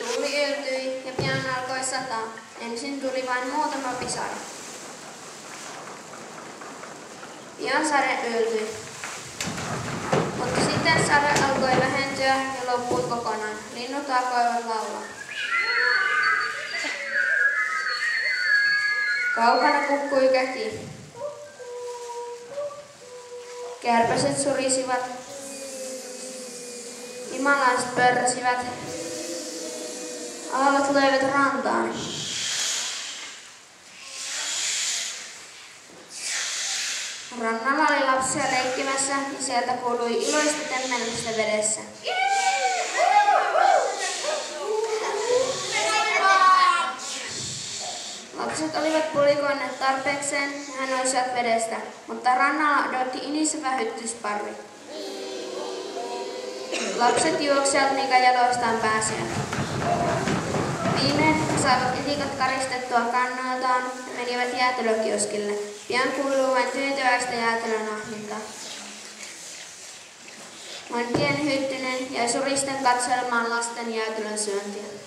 Tuuli yltyi ja pian alkoi sataa. Ensin tuli vain muutama pisara. Pian sade yltyi. Mutta sitten sade alkoi vähentyä ja loppui kokonaan. Linnut alkoivat laulaa. Kaukana kukkui käki. Kärpäset surisivat. Imalaiset pörräsivät. Aallot löivät rantaan. Rannalla oli lapsia leikkimässä ja sieltä kuului iloista temmellystä vedessä. Lapset olivat pulikoineet tarpeekseen ja hän nousivat vedestä, mutta rannalla odotti inisevä hyttysparvi. Lapset juoksivat, mikä jaloistaan pääsivät. Viimein he saivat itikat karistettua kannoiltaan ja menivät jäätelökioskille. Pian kuuluu vain tyytyväistä jäätelönahmintaa. Vain pieni hyttynen jäi suristen katselemaan lasten jäätelön syöntiä.